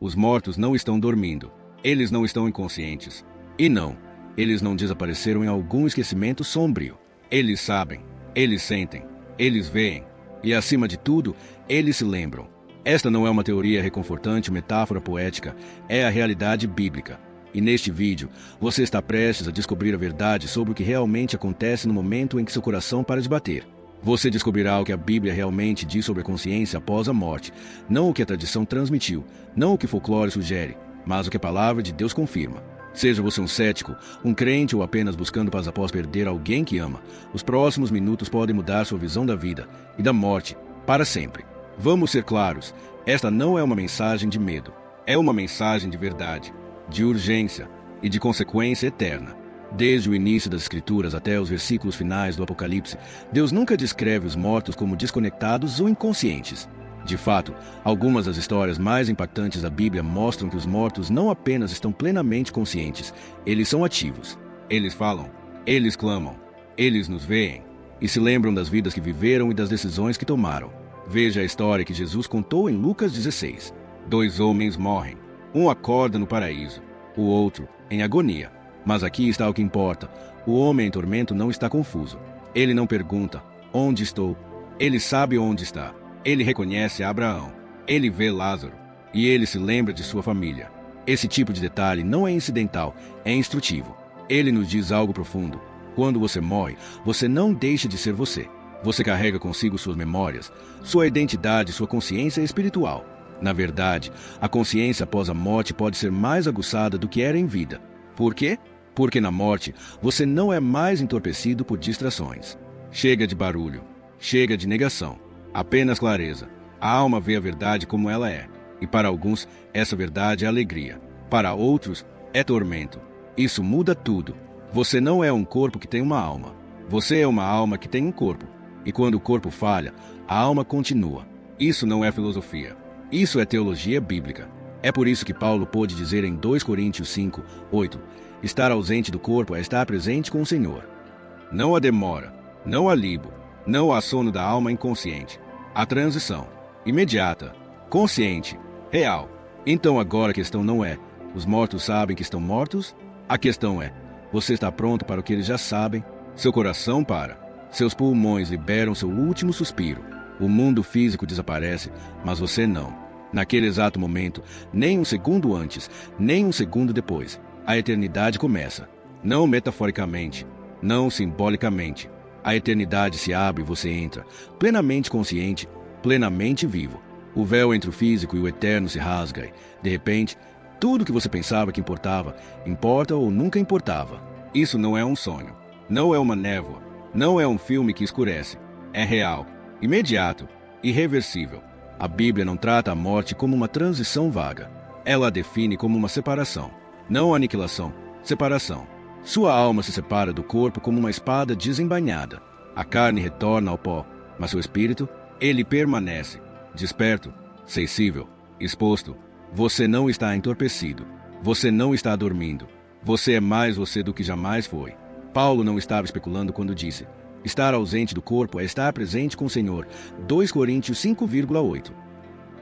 Os mortos não estão dormindo. Eles não estão inconscientes. E não, eles não desapareceram em algum esquecimento sombrio. Eles sabem, eles sentem, eles veem. E acima de tudo, eles se lembram. Esta não é uma teoria reconfortante, metáfora poética. É a realidade bíblica. E neste vídeo, você está prestes a descobrir a verdade sobre o que realmente acontece no momento em que seu coração para de bater. Você descobrirá o que a Bíblia realmente diz sobre a consciência após a morte, não o que a tradição transmitiu, não o que o folclore sugere, mas o que a palavra de Deus confirma. Seja você um cético, um crente ou apenas buscando paz após perder alguém que ama, os próximos minutos podem mudar sua visão da vida e da morte para sempre. Vamos ser claros, esta não é uma mensagem de medo, é uma mensagem de verdade, de urgência e de consequência eterna. Desde o início das Escrituras até os versículos finais do Apocalipse, Deus nunca descreve os mortos como desconectados ou inconscientes. De fato, algumas das histórias mais impactantes da Bíblia mostram que os mortos não apenas estão plenamente conscientes, eles são ativos. Eles falam, eles clamam, eles nos veem e se lembram das vidas que viveram e das decisões que tomaram. Veja a história que Jesus contou em Lucas 16. 2 homens morrem. Um acorda no paraíso, o outro em agonia. Mas aqui está o que importa. O homem em tormento não está confuso. Ele não pergunta, onde estou? Ele sabe onde está. Ele reconhece Abraão. Ele vê Lázaro. E ele se lembra de sua família. Esse tipo de detalhe não é incidental, é instrutivo. Ele nos diz algo profundo. Quando você morre, você não deixa de ser você. Você carrega consigo suas memórias, sua identidade, sua consciência espiritual. Na verdade, a consciência após a morte pode ser mais aguçada do que era em vida. Por quê? Porque na morte, você não é mais entorpecido por distrações. Chega de barulho. Chega de negação. Apenas clareza. A alma vê a verdade como ela é. E para alguns, essa verdade é alegria. Para outros, é tormento. Isso muda tudo. Você não é um corpo que tem uma alma. Você é uma alma que tem um corpo. E quando o corpo falha, a alma continua. Isso não é filosofia. Isso é teologia bíblica. É por isso que Paulo pôde dizer em 2 Coríntios 5, 8, estar ausente do corpo é estar presente com o Senhor. Não há demora, não há libo, não há sono da alma inconsciente. Há transição, imediata, consciente, real. Então agora a questão não é, os mortos sabem que estão mortos? A questão é, você está pronto para o que eles já sabem? Seu coração para, seus pulmões liberam seu último suspiro. O mundo físico desaparece, mas você não. Naquele exato momento, nem um segundo antes, nem um segundo depois, a eternidade começa. Não metaforicamente, não simbolicamente. A eternidade se abre e você entra, plenamente consciente, plenamente vivo. O véu entre o físico e o eterno se rasga e, de repente, tudo que você pensava que importava, importa ou nunca importava. Isso não é um sonho, não é uma névoa, não é um filme que escurece. É real, imediato, irreversível. A Bíblia não trata a morte como uma transição vaga. Ela a define como uma separação. Não aniquilação, separação. Sua alma se separa do corpo como uma espada desembainhada. A carne retorna ao pó, mas seu espírito, ele permanece. Desperto, sensível, exposto. Você não está entorpecido. Você não está dormindo. Você é mais você do que jamais foi. Paulo não estava especulando quando disse: estar ausente do corpo é estar presente com o Senhor. 2 Coríntios 5,8.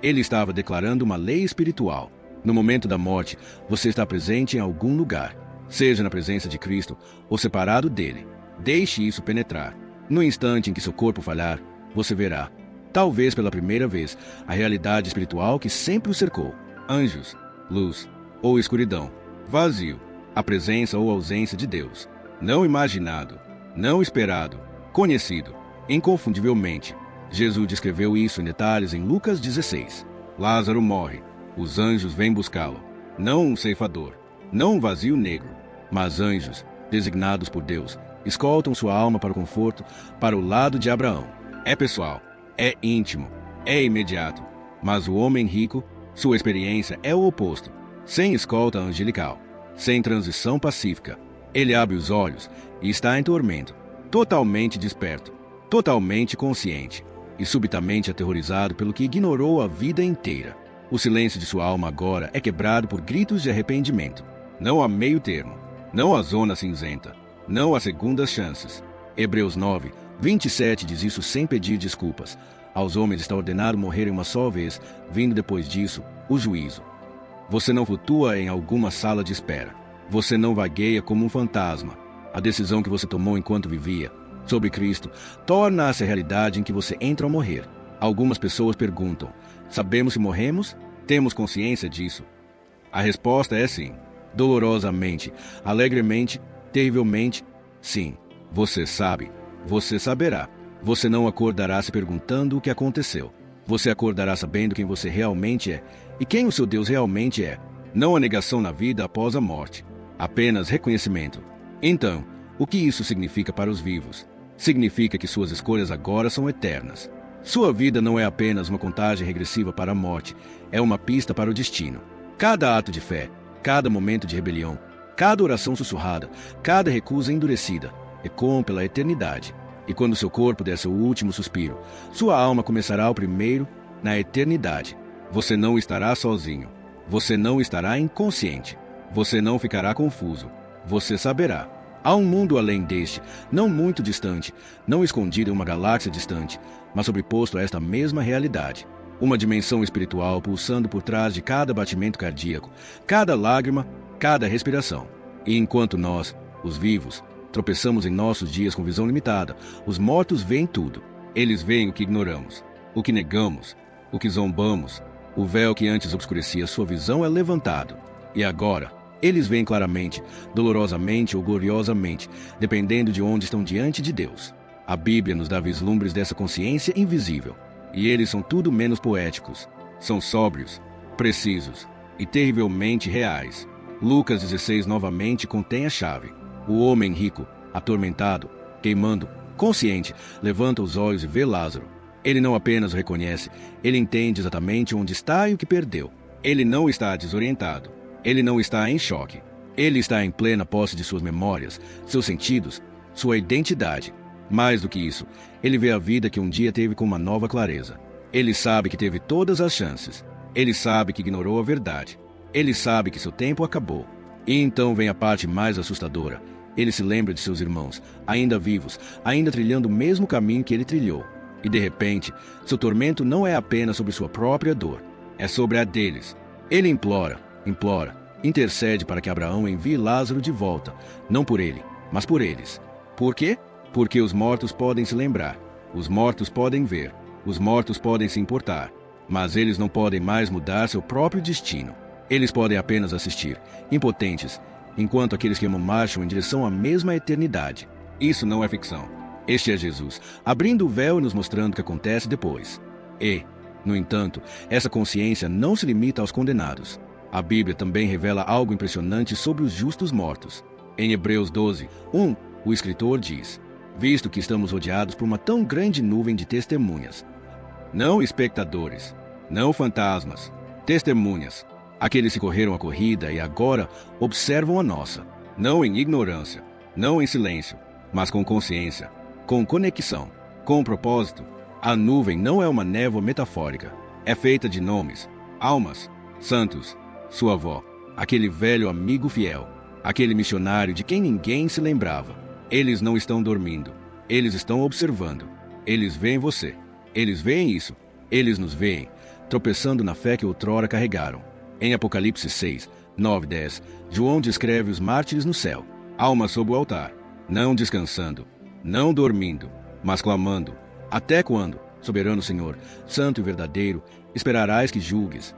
Ele estava declarando uma lei espiritual. No momento da morte, você está presente em algum lugar, seja na presença de Cristo ou separado dele. Deixe isso penetrar. No instante em que seu corpo falhar, você verá, talvez pela primeira vez, a realidade espiritual que sempre o cercou. Anjos, luz ou escuridão, vazio, a presença ou ausência de Deus. Não imaginado, não esperado, conhecido, inconfundivelmente. Jesus descreveu isso em detalhes em Lucas 16. Lázaro morre. Os anjos vêm buscá-lo. Não um ceifador, não um vazio negro, mas anjos, designados por Deus, escoltam sua alma para o conforto, para o lado de Abraão. É pessoal, é íntimo, é imediato. Mas o homem rico, sua experiência é o oposto. Sem escolta angelical, sem transição pacífica. Ele abre os olhos e está em tormento, totalmente desperto, totalmente consciente e subitamente aterrorizado pelo que ignorou a vida inteira. O silêncio de sua alma agora é quebrado por gritos de arrependimento. Não há meio termo, não há zona cinzenta, não há segundas chances. Hebreus 9, 27 diz isso sem pedir desculpas. Aos homens está ordenado morrerem uma só vez, vindo depois disso o juízo. Você não flutua em alguma sala de espera. Você não vagueia como um fantasma. A decisão que você tomou enquanto vivia sobre Cristo torna-se a realidade em que você entra ao morrer. Algumas pessoas perguntam: sabemos se morremos? Temos consciência disso? A resposta é sim. Dolorosamente, alegremente, terrivelmente, sim. Você sabe. Você saberá. Você não acordará se perguntando o que aconteceu. Você acordará sabendo quem você realmente é e quem o seu Deus realmente é. Não a negação na vida após a morte, apenas reconhecimento. Então, o que isso significa para os vivos? Significa que suas escolhas agora são eternas. Sua vida não é apenas uma contagem regressiva para a morte, é uma pista para o destino. Cada ato de fé, cada momento de rebelião, cada oração sussurrada, cada recusa endurecida, ecoam pela eternidade. E quando seu corpo der seu último suspiro, sua alma começará o primeiro na eternidade. Você não estará sozinho. Você não estará inconsciente. Você não ficará confuso. Você saberá. Há um mundo além deste, não muito distante, não escondido em uma galáxia distante, mas sobreposto a esta mesma realidade. Uma dimensão espiritual pulsando por trás de cada batimento cardíaco, cada lágrima, cada respiração. E enquanto nós, os vivos, tropeçamos em nossos dias com visão limitada, os mortos veem tudo. Eles veem o que ignoramos, o que negamos, o que zombamos. O véu que antes obscurecia sua visão é levantado. E agora, eles veem claramente, dolorosamente ou gloriosamente, dependendo de onde estão diante de Deus. A Bíblia nos dá vislumbres dessa consciência invisível. E eles são tudo menos poéticos. São sóbrios, precisos e terrivelmente reais. Lucas 16 novamente contém a chave. O homem rico, atormentado, queimando, consciente, levanta os olhos e vê Lázaro. Ele não apenas o reconhece, ele entende exatamente onde está e o que perdeu. Ele não está desorientado. Ele não está em choque. Ele está em plena posse de suas memórias, seus sentidos, sua identidade. Mais do que isso, ele vê a vida que um dia teve com uma nova clareza. Ele sabe que teve todas as chances. Ele sabe que ignorou a verdade. Ele sabe que seu tempo acabou. E então vem a parte mais assustadora. Ele se lembra de seus irmãos, ainda vivos, ainda trilhando o mesmo caminho que ele trilhou. E de repente, seu tormento não é apenas sobre sua própria dor, é sobre a deles. Ele implora, intercede para que Abraão envie Lázaro de volta, não por ele, mas por eles. Por quê? Porque os mortos podem se lembrar, os mortos podem ver, os mortos podem se importar, mas eles não podem mais mudar seu próprio destino. Eles podem apenas assistir, impotentes, enquanto aqueles que amam marcham em direção à mesma eternidade. Isso não é ficção. Este é Jesus, abrindo o véu e nos mostrando o que acontece depois. E, no entanto, essa consciência não se limita aos condenados. A Bíblia também revela algo impressionante sobre os justos mortos. Em Hebreus 12, 1, o escritor diz: visto que estamos rodeados por uma tão grande nuvem de testemunhas. Não espectadores, não fantasmas, testemunhas. Aqueles que correram a corrida e agora observam a nossa. Não em ignorância, não em silêncio, mas com consciência, com conexão, com propósito. A nuvem não é uma névoa metafórica. É feita de nomes, almas, santos, sua avó, aquele velho amigo fiel, aquele missionário de quem ninguém se lembrava. Eles não estão dormindo. Eles estão observando. Eles veem você. Eles veem isso. Eles nos veem, tropeçando na fé que outrora carregaram. Em Apocalipse 6, 9 e 10, João descreve os mártires no céu, almas sob o altar, não descansando, não dormindo, mas clamando. Até quando, soberano Senhor, santo e verdadeiro, esperarás que julgues?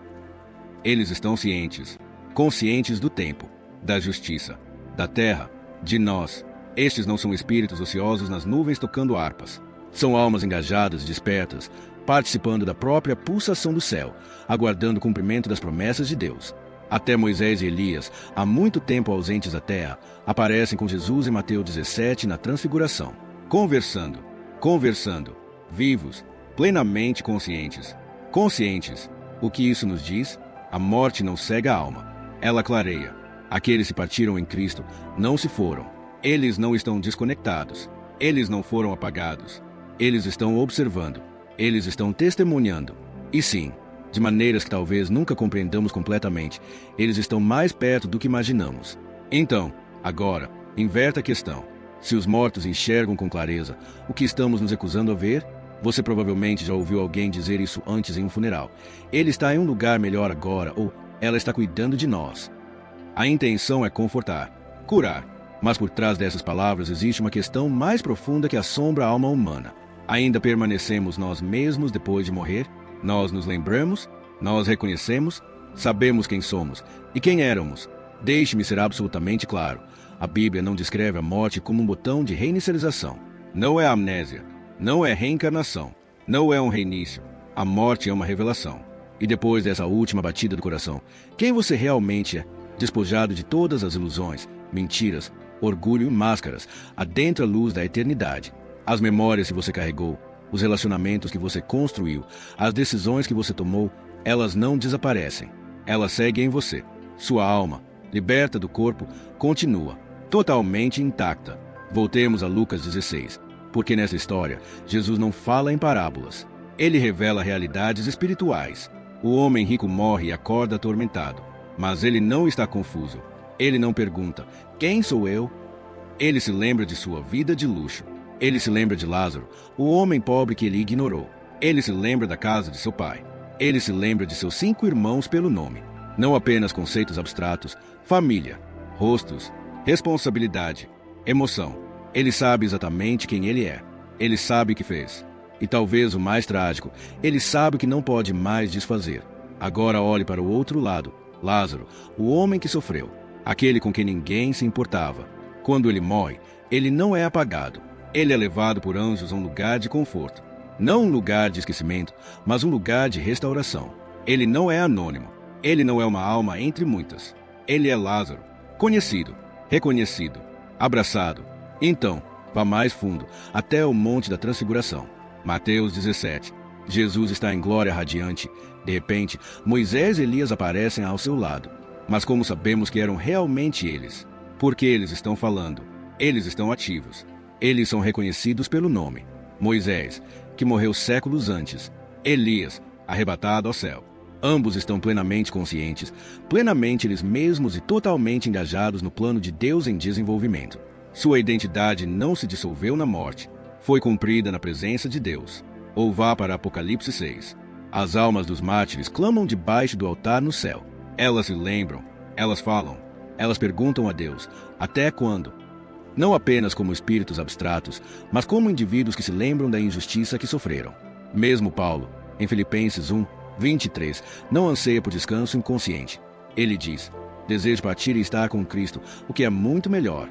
Eles estão cientes, conscientes do tempo, da justiça, da terra, de nós. Estes não são espíritos ociosos nas nuvens tocando harpas. São almas engajadas e despertas, participando da própria pulsação do céu, aguardando o cumprimento das promessas de Deus. Até Moisés e Elias, há muito tempo ausentes da terra, aparecem com Jesus em Mateus 17 na transfiguração, conversando, vivos, plenamente conscientes. Conscientes. O que isso nos diz? A morte não cega a alma, ela clareia. Aqueles que partiram em Cristo não se foram. Eles não estão desconectados. Eles não foram apagados. Eles estão observando. Eles estão testemunhando. E sim, de maneiras que talvez nunca compreendamos completamente, eles estão mais perto do que imaginamos. Então, agora, inverta a questão. Se os mortos enxergam com clareza o que estamos nos recusando a ver, você provavelmente já ouviu alguém dizer isso antes em um funeral. Ele está em um lugar melhor agora, ou ela está cuidando de nós. A intenção é confortar, curar, mas por trás dessas palavras existe uma questão mais profunda que assombra a alma humana. Ainda permanecemos nós mesmos depois de morrer? Nós nos lembramos? Nós reconhecemos? Sabemos quem somos e quem éramos? Deixe-me ser absolutamente claro. A Bíblia não descreve a morte como um botão de reinicialização. Não é amnésia. Não é reencarnação. Não é um reinício. A morte é uma revelação. E depois dessa última batida do coração, quem você realmente é? Despojado de todas as ilusões, mentiras, orgulho e máscaras, adentra a luz da eternidade. As memórias que você carregou, os relacionamentos que você construiu, as decisões que você tomou, elas não desaparecem. Elas seguem em você. Sua alma, liberta do corpo, continua, totalmente intacta. Voltemos a Lucas 16, porque nessa história, Jesus não fala em parábolas. Ele revela realidades espirituais. O homem rico morre e acorda atormentado, mas ele não está confuso. Ele não pergunta, quem sou eu? Ele se lembra de sua vida de luxo. Ele se lembra de Lázaro, o homem pobre que ele ignorou. Ele se lembra da casa de seu pai. Ele se lembra de seus 5 irmãos pelo nome. Não apenas conceitos abstratos, família, rostos, responsabilidade, emoção. Ele sabe exatamente quem ele é. Ele sabe o que fez. E talvez o mais trágico, ele sabe o que não pode mais desfazer. Agora olhe para o outro lado. Lázaro, o homem que sofreu, aquele com quem ninguém se importava. Quando ele morre, ele não é apagado. Ele é levado por anjos a um lugar de conforto. Não um lugar de esquecimento, mas um lugar de restauração. Ele não é anônimo. Ele não é uma alma entre muitas. Ele é Lázaro, conhecido, reconhecido, abraçado. Então, vá mais fundo, até o Monte da Transfiguração. Mateus 17. Jesus está em glória radiante. De repente, Moisés e Elias aparecem ao seu lado. Mas como sabemos que eram realmente eles? Porque eles estão falando. Eles estão ativos. Eles são reconhecidos pelo nome. Moisés, que morreu séculos antes. Elias, arrebatado ao céu. Ambos estão plenamente conscientes, plenamente eles mesmos e totalmente engajados no plano de Deus em desenvolvimento. Sua identidade não se dissolveu na morte. Foi cumprida na presença de Deus. Ou vá para Apocalipse 6. As almas dos mártires clamam debaixo do altar no céu. Elas se lembram, elas falam, elas perguntam a Deus, até quando? Não apenas como espíritos abstratos, mas como indivíduos que se lembram da injustiça que sofreram. Mesmo Paulo, em Filipenses 1, 23, não anseia por descanso inconsciente. Ele diz, desejo partir e estar com Cristo, o que é muito melhor.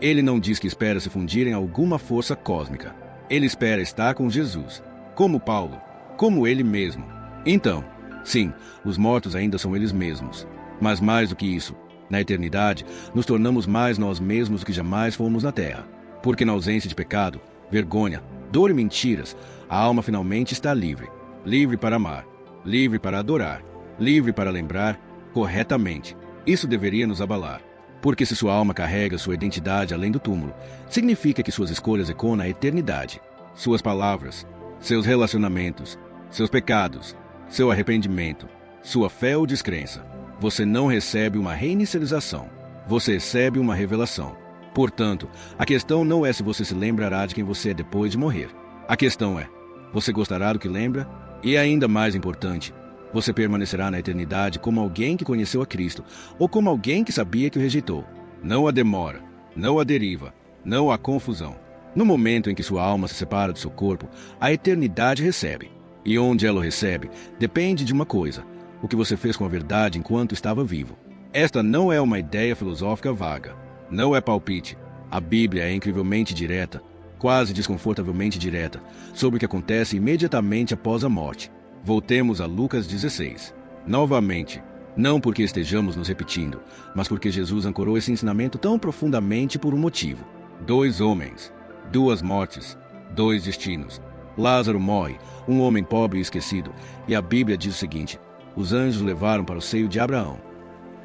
Ele não diz que espera se fundir em alguma força cósmica. Ele espera estar com Jesus, como Paulo, como ele mesmo. Então, sim, os mortos ainda são eles mesmos. Mas mais do que isso, na eternidade, nos tornamos mais nós mesmos do que jamais fomos na Terra. Porque na ausência de pecado, vergonha, dor e mentiras, a alma finalmente está livre. Livre para amar, livre para adorar, livre para lembrar corretamente. Isso deveria nos abalar. Porque se sua alma carrega sua identidade além do túmulo, significa que suas escolhas ecoam na eternidade. Suas palavras, seus relacionamentos, seus pecados, seu arrependimento, sua fé ou descrença. Você não recebe uma reinicialização. Você recebe uma revelação. Portanto, a questão não é se você se lembrará de quem você é depois de morrer. A questão é, você gostará do que lembra? E ainda mais importante, você permanecerá na eternidade como alguém que conheceu a Cristo ou como alguém que sabia que o rejeitou. Não há demora, não há deriva, não há confusão. No momento em que sua alma se separa do seu corpo, a eternidade recebe. E onde ela o recebe, depende de uma coisa: o que você fez com a verdade enquanto estava vivo. Esta não é uma ideia filosófica vaga. Não é palpite. A Bíblia é incrivelmente direta, quase desconfortavelmente direta, sobre o que acontece imediatamente após a morte. Voltemos a Lucas 16. Novamente, não porque estejamos nos repetindo, mas porque Jesus ancorou esse ensinamento tão profundamente por um motivo. 2 homens, 2 mortes, 2 destinos. Lázaro morre, um homem pobre e esquecido, e a Bíblia diz o seguinte: os anjos o levaram para o seio de Abraão.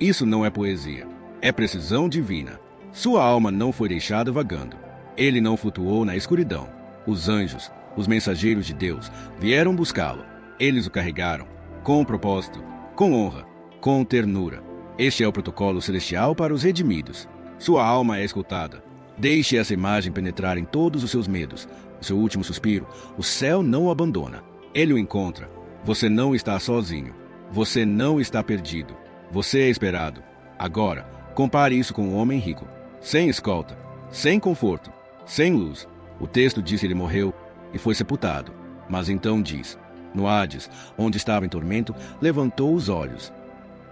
Isso não é poesia, é precisão divina. Sua alma não foi deixada vagando. Ele não flutuou na escuridão. Os anjos, os mensageiros de Deus, vieram buscá-lo. Eles o carregaram, com propósito, com honra, com ternura. Este é o protocolo celestial para os redimidos. Sua alma é escutada. Deixe essa imagem penetrar em todos os seus medos. O seu último suspiro, o céu não o abandona. Ele o encontra. Você não está sozinho. Você não está perdido. Você é esperado. Agora, compare isso com um homem rico, sem escolta, sem conforto, sem luz. O texto diz que ele morreu e foi sepultado. Mas então diz: no Hades, onde estava em tormento, levantou os olhos.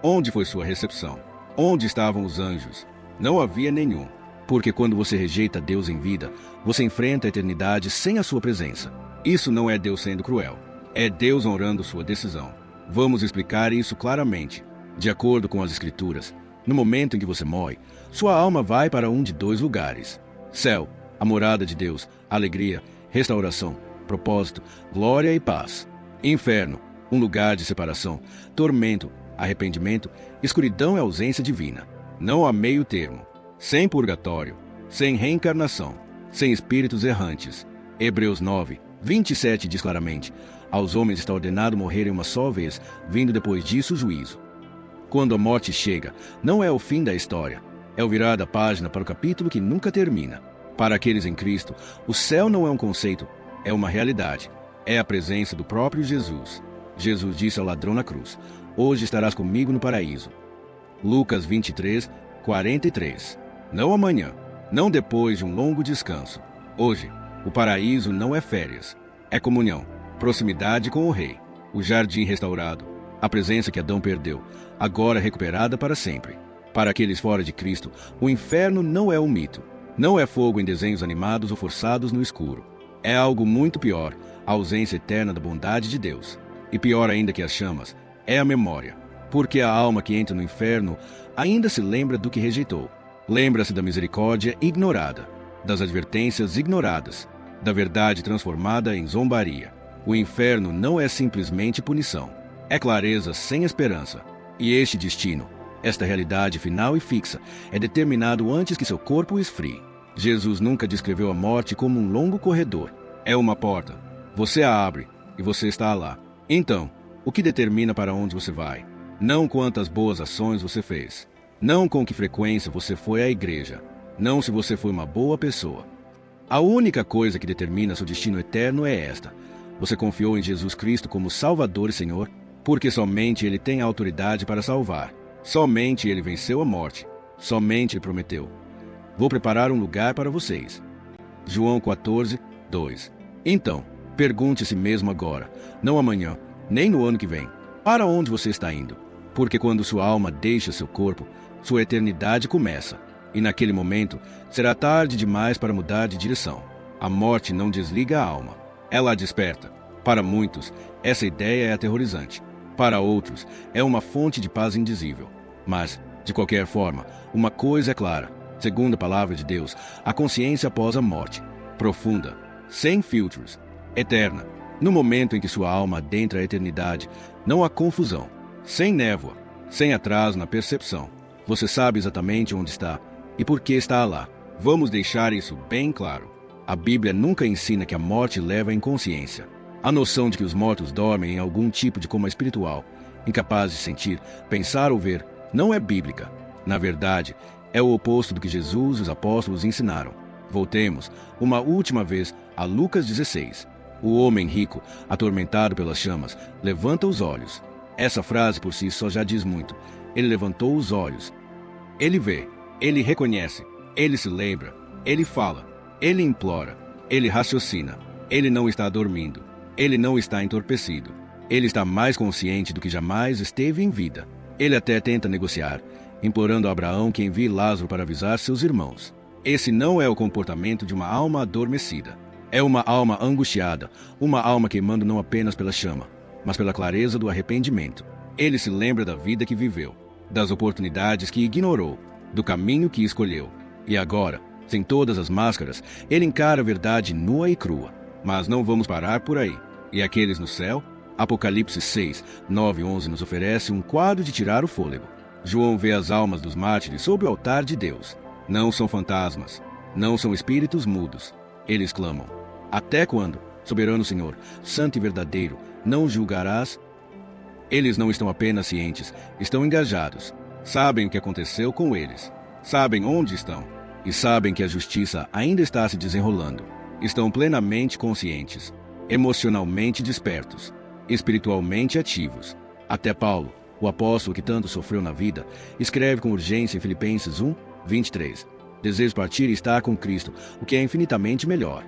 Onde foi sua recepção? Onde estavam os anjos? Não havia nenhum. Porque quando você rejeita Deus em vida, você enfrenta a eternidade sem a sua presença. Isso não é Deus sendo cruel. É Deus honrando sua decisão. Vamos explicar isso claramente. De acordo com as Escrituras, no momento em que você morre, sua alma vai para um de dois lugares: céu, a morada de Deus, alegria, restauração, propósito, glória e paz. Inferno, um lugar de separação, tormento, arrependimento, escuridão e ausência divina. Não há meio termo. Sem purgatório, sem reencarnação, sem espíritos errantes. Hebreus 9, 27 diz claramente: aos homens está ordenado morrerem uma só vez, vindo depois disso o juízo. Quando a morte chega, não é o fim da história, é o virar da página para o capítulo que nunca termina. Para aqueles em Cristo, o céu não é um conceito, é uma realidade. É a presença do próprio Jesus. Jesus disse ao ladrão na cruz: hoje estarás comigo no paraíso. Lucas 23, 43. Não amanhã, não depois de um longo descanso. Hoje, o paraíso não é férias, é comunhão, proximidade com o Rei, o jardim restaurado, a presença que Adão perdeu, agora recuperada para sempre. Para aqueles fora de Cristo, o inferno não é um mito, não é fogo em desenhos animados ou forçados no escuro. É algo muito pior, a ausência eterna da bondade de Deus. E pior ainda que as chamas, é a memória, porque a alma que entra no inferno ainda se lembra do que rejeitou. Lembra-se da misericórdia ignorada, das advertências ignoradas, da verdade transformada em zombaria. O inferno não é simplesmente punição, é clareza sem esperança. E este destino, esta realidade final e fixa, é determinado antes que seu corpo esfrie. Jesus nunca descreveu a morte como um longo corredor. É uma porta. Você a abre e você está lá. Então, o que determina para onde você vai? Não quantas boas ações você fez. Não com que frequência você foi à igreja. Não se você foi uma boa pessoa. A única coisa que determina seu destino eterno é esta: você confiou em Jesus Cristo como Salvador e Senhor, porque somente Ele tem a autoridade para salvar. Somente Ele venceu a morte. Somente Ele prometeu: vou preparar um lugar para vocês. João 14, 2. Então, pergunte a si mesmo agora, não amanhã, nem no ano que vem, para onde você está indo? Porque quando sua alma deixa seu corpo, sua eternidade começa. E naquele momento, será tarde demais para mudar de direção. A morte não desliga a alma, ela a desperta. Para muitos, essa ideia é aterrorizante. Para outros, é uma fonte de paz indizível. Mas, de qualquer forma, uma coisa é clara: segundo a palavra de Deus, a consciência após a morte, profunda, sem filtros, eterna. No momento em que sua alma adentra a eternidade, não há confusão, sem névoa, sem atraso na percepção. Você sabe exatamente onde está e por que está lá. Vamos deixar isso bem claro. A Bíblia nunca ensina que a morte leva à inconsciência. A noção de que os mortos dormem em algum tipo de coma espiritual, incapazes de sentir, pensar ou ver, não é bíblica. Na verdade, é o oposto do que Jesus e os apóstolos ensinaram. Voltemos, uma última vez, a Lucas 16. O homem rico, atormentado pelas chamas, levanta os olhos. Essa frase por si só já diz muito. Ele levantou os olhos. Ele vê, ele reconhece, ele se lembra, ele fala, ele implora, ele raciocina. Ele não está dormindo, ele não está entorpecido. Ele está mais consciente do que jamais esteve em vida. Ele até tenta negociar, implorando a Abraão que envie Lázaro para avisar seus irmãos. Esse não é o comportamento de uma alma adormecida. É uma alma angustiada, uma alma queimando não apenas pela chama, mas pela clareza do arrependimento. Ele se lembra da vida que viveu, das oportunidades que ignorou, do caminho que escolheu. E agora, sem todas as máscaras, ele encara a verdade nua e crua. Mas não vamos parar por aí. E aqueles no céu? Apocalipse 6, 9 e 11 nos oferece um quadro de tirar o fôlego. João vê as almas dos mártires sobre o altar de Deus. Não são fantasmas, não são espíritos mudos. Eles clamam: até quando, soberano Senhor, santo e verdadeiro, não julgarás? Eles não estão apenas cientes, estão engajados. Sabem o que aconteceu com eles. Sabem onde estão. E sabem que a justiça ainda está se desenrolando. Estão plenamente conscientes, emocionalmente despertos, espiritualmente ativos. Até Paulo, o apóstolo que tanto sofreu na vida, escreve com urgência em Filipenses 1, 23. Desejo partir e estar com Cristo, o que é infinitamente melhor.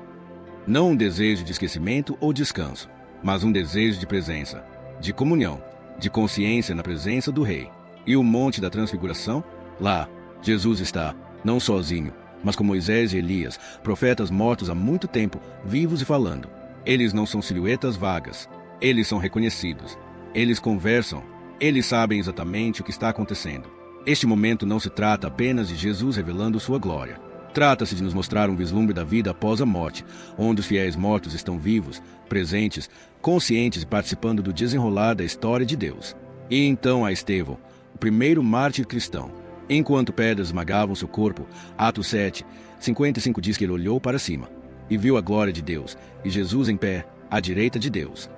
Não um desejo de esquecimento ou descanso, mas um desejo de presença, de comunhão, de consciência na presença do Rei. E o Monte da Transfiguração? Lá, Jesus está, não sozinho, mas com Moisés e Elias, profetas mortos há muito tempo, vivos e falando. Eles não são silhuetas vagas. Eles são reconhecidos. Eles conversam. Eles sabem exatamente o que está acontecendo. Este momento não se trata apenas de Jesus revelando sua glória. Trata-se de nos mostrar um vislumbre da vida após a morte, onde os fiéis mortos estão vivos, presentes, conscientes e participando do desenrolar da história de Deus. E então a Estevão, o primeiro mártir cristão. Enquanto pedras esmagavam seu corpo, Atos 7, 55 diz que ele olhou para cima e viu a glória de Deus e Jesus em pé, à direita de Deus.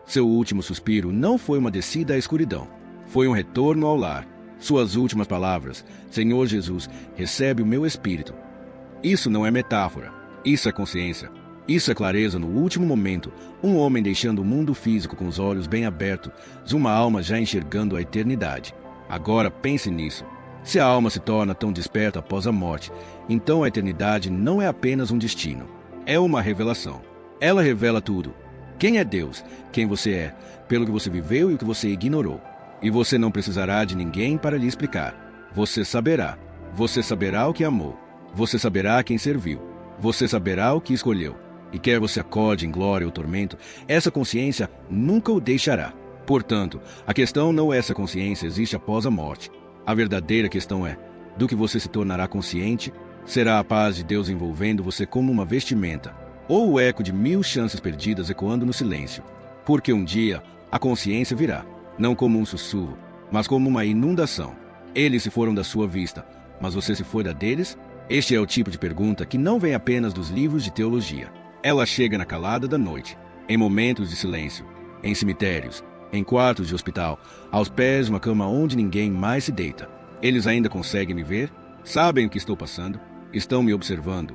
Seu último suspiro não foi uma descida à escuridão, foi um retorno ao lar. Suas últimas palavras: Senhor Jesus, recebe o meu espírito. Isso não é metáfora, isso é consciência. Isso é clareza no último momento, um homem deixando o mundo físico com os olhos bem abertos, uma alma já enxergando a eternidade. Agora pense nisso. Se a alma se torna tão desperta após a morte, então a eternidade não é apenas um destino, é uma revelação. Ela revela tudo. Quem é Deus, quem você é, pelo que você viveu e o que você ignorou. E você não precisará de ninguém para lhe explicar. Você saberá. Você saberá o que amou. Você saberá quem serviu. Você saberá o que escolheu. E quer você acorde em glória ou tormento, essa consciência nunca o deixará. Portanto, a questão não é se a consciência existe após a morte. A verdadeira questão é, do que você se tornará consciente? Será a paz de Deus envolvendo você como uma vestimenta, ou o eco de 1000 chances perdidas ecoando no silêncio? Porque um dia a consciência virá, não como um sussurro, mas como uma inundação. Eles se foram da sua vista, mas você se foi da deles? Este é o tipo de pergunta que não vem apenas dos livros de teologia. Ela chega na calada da noite, em momentos de silêncio, em cemitérios, em quartos de hospital, aos pés de uma cama onde ninguém mais se deita. Eles ainda conseguem me ver? Sabem o que estou passando? Estão me observando?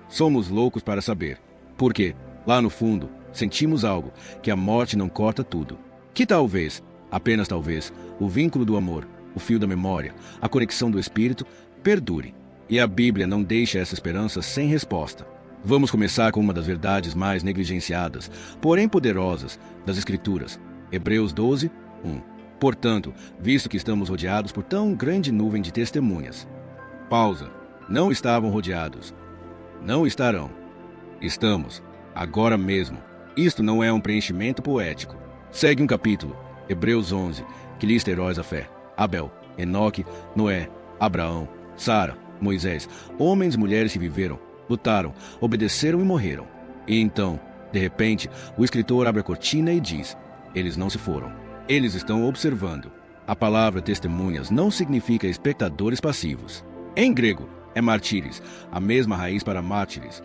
Somos loucos para saber. Porque, lá no fundo, sentimos algo, que a morte não corta tudo. Que talvez, apenas talvez, o vínculo do amor, o fio da memória, a conexão do espírito, perdure. E a Bíblia não deixa essa esperança sem resposta. Vamos começar com uma das verdades mais negligenciadas, porém poderosas, das Escrituras. Hebreus 12, 1. Portanto, visto que estamos rodeados por tão grande nuvem de testemunhas. Pausa. Não estavam rodeados. Não estarão. Estamos. Agora mesmo. Isto não é um preenchimento poético. Segue um capítulo, Hebreus 11, que lista heróis da fé. Abel, Enoque, Noé, Abraão, Sara, Moisés, homens e mulheres que viveram, lutaram, obedeceram e morreram. E então, de repente, o escritor abre a cortina e diz: eles não se foram. Eles estão observando. A palavra testemunhas não significa espectadores passivos. Em grego, é martíris, a mesma raiz para mártires.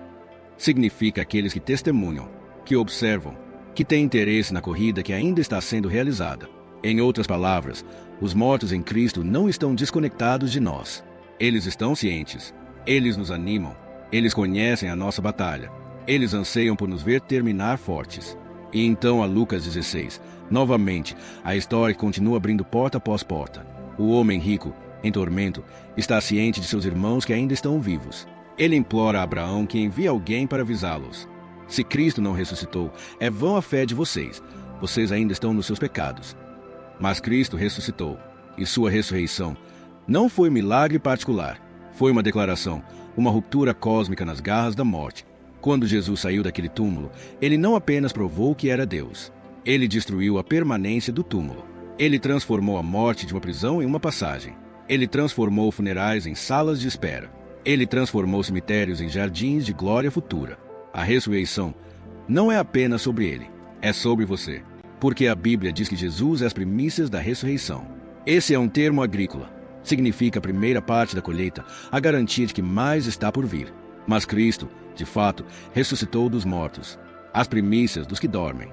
Significa aqueles que testemunham, que observam, que têm interesse na corrida que ainda está sendo realizada. Em outras palavras, os mortos em Cristo não estão desconectados de nós. Eles estão cientes. Eles nos animam. Eles conhecem a nossa batalha. Eles anseiam por nos ver terminar fortes. E então a Lucas 16. Novamente, a história continua abrindo porta após porta. O homem rico, em tormento, está ciente de seus irmãos que ainda estão vivos. Ele implora a Abraão que envie alguém para avisá-los. Se Cristo não ressuscitou, é vã a fé de vocês. Vocês ainda estão nos seus pecados. Mas Cristo ressuscitou, e sua ressurreição não foi um milagre particular. Foi uma declaração, uma ruptura cósmica nas garras da morte. Quando Jesus saiu daquele túmulo, ele não apenas provou que era Deus. Ele destruiu a permanência do túmulo. Ele transformou a morte de uma prisão em uma passagem. Ele transformou funerais em salas de espera. Ele transformou cemitérios em jardins de glória futura. A ressurreição não é apenas sobre ele, é sobre você. Porque a Bíblia diz que Jesus é as primícias da ressurreição. Esse é um termo agrícola. Significa a primeira parte da colheita, a garantia de que mais está por vir. Mas Cristo, de fato, ressuscitou dos mortos, as primícias dos que dormem.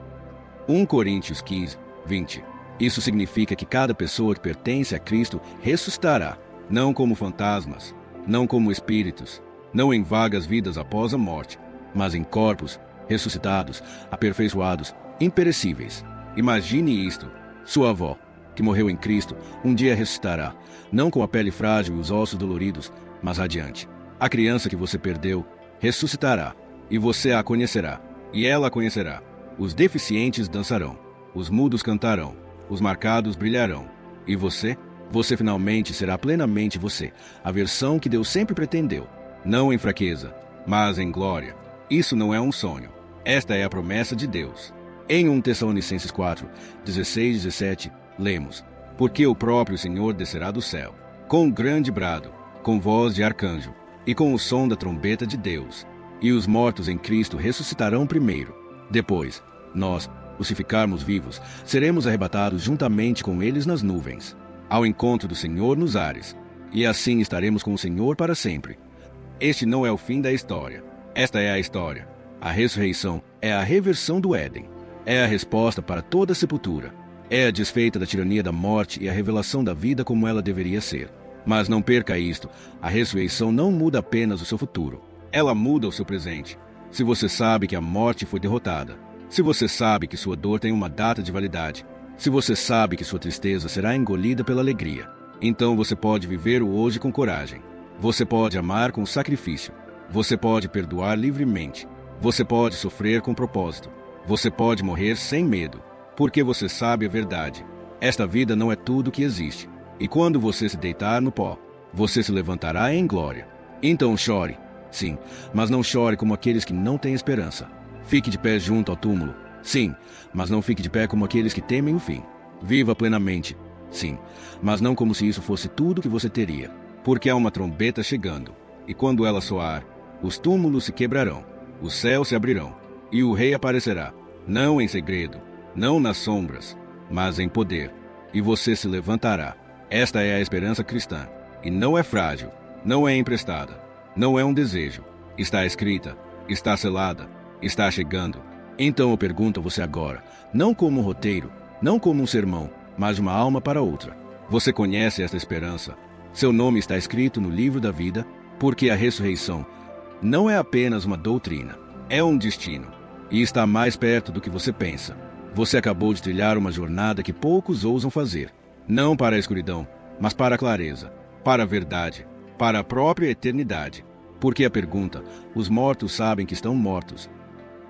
1 Coríntios 15, 20. Isso significa que cada pessoa que pertence a Cristo ressuscitará, não como fantasmas, não como espíritos, não em vagas vidas após a morte, mas em corpos ressuscitados, aperfeiçoados, imperecíveis. Imagine isto. Sua avó, que morreu em Cristo, um dia ressuscitará, não com a pele frágil e os ossos doloridos, mas radiante. A criança que você perdeu ressuscitará, e você a conhecerá, e ela a conhecerá. Os deficientes dançarão, os mudos cantarão, os marcados brilharão. E você? Você finalmente será plenamente você, a versão que Deus sempre pretendeu, não em fraqueza, mas em glória. Isso não é um sonho. Esta é a promessa de Deus. Em 1 Tessalonicenses 4, 16 e 17, lemos: Porque o próprio Senhor descerá do céu, com grande brado, com voz de arcanjo, e com o som da trombeta de Deus. E os mortos em Cristo ressuscitarão primeiro. Depois, nós, os que ficarmos vivos, seremos arrebatados juntamente com eles nas nuvens, ao encontro do Senhor nos ares. E assim estaremos com o Senhor para sempre. Este não é o fim da história. Esta é a história. A ressurreição é a reversão do Éden. É a resposta para toda a sepultura. É a desfeita da tirania da morte e a revelação da vida como ela deveria ser. Mas não perca isto, a ressurreição não muda apenas o seu futuro. Ela muda o seu presente. Se você sabe que a morte foi derrotada, se você sabe que sua dor tem uma data de validade, se você sabe que sua tristeza será engolida pela alegria, então você pode viver o hoje com coragem. Você pode amar com sacrifício. Você pode perdoar livremente. Você pode sofrer com propósito. Você pode morrer sem medo, porque você sabe a verdade. Esta vida não é tudo que existe. E quando você se deitar no pó, você se levantará em glória. Então chore, sim, mas não chore como aqueles que não têm esperança. Fique de pé junto ao túmulo, sim, mas não fique de pé como aqueles que temem o fim. Viva plenamente, sim, mas não como se isso fosse tudo que você teria. Porque há uma trombeta chegando, e quando ela soar, os túmulos se quebrarão, os céus se abrirão, e o Rei aparecerá, não em segredo, não nas sombras, mas em poder, e você se levantará. Esta é a esperança cristã, e não é frágil, não é emprestada, não é um desejo. Está escrita, está selada, está chegando. Então eu pergunto a você agora, não como um roteiro, não como um sermão, mas de uma alma para outra. Você conhece esta esperança? Seu nome está escrito no livro da vida, porque a ressurreição não é apenas uma doutrina, é um destino, e está mais perto do que você pensa. Você acabou de trilhar uma jornada que poucos ousam fazer. Não para a escuridão, mas para a clareza, para a verdade, para a própria eternidade. Porque a pergunta, os mortos sabem que estão mortos,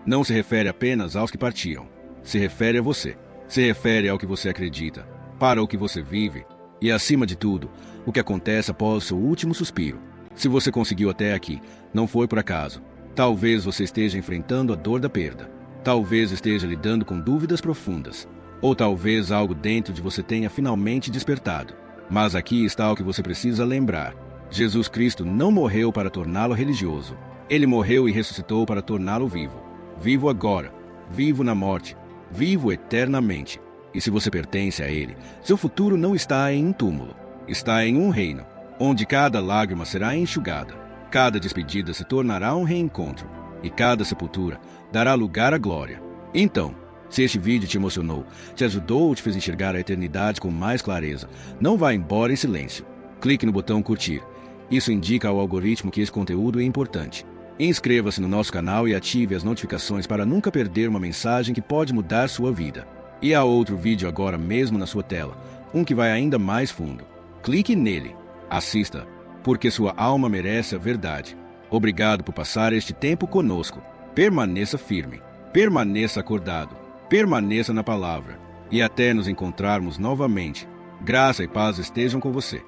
não se refere apenas aos que partiram. Se refere a você. Se refere ao que você acredita, para o que você vive, e acima de tudo, o que acontece após o seu último suspiro. Se você conseguiu até aqui, não foi por acaso. Talvez você esteja enfrentando a dor da perda. Talvez esteja lidando com dúvidas profundas. Ou talvez algo dentro de você tenha finalmente despertado. Mas aqui está o que você precisa lembrar. Jesus Cristo não morreu para torná-lo religioso. Ele morreu e ressuscitou para torná-lo vivo. Vivo agora, vivo na morte, vivo eternamente. E se você pertence a Ele, seu futuro não está em um túmulo. Está em um reino, onde cada lágrima será enxugada. Cada despedida se tornará um reencontro. E cada sepultura dará lugar à glória. Então, se este vídeo te emocionou, te ajudou ou te fez enxergar a eternidade com mais clareza, não vá embora em silêncio. Clique no botão curtir. Isso indica ao algoritmo que esse conteúdo é importante. Inscreva-se no nosso canal e ative as notificações para nunca perder uma mensagem que pode mudar sua vida. E há outro vídeo agora mesmo na sua tela, um que vai ainda mais fundo. Clique nele. Assista, porque sua alma merece a verdade. Obrigado por passar este tempo conosco. Permaneça firme. Permaneça acordado. Permaneça na palavra. E até nos encontrarmos novamente. Graça e paz estejam com você.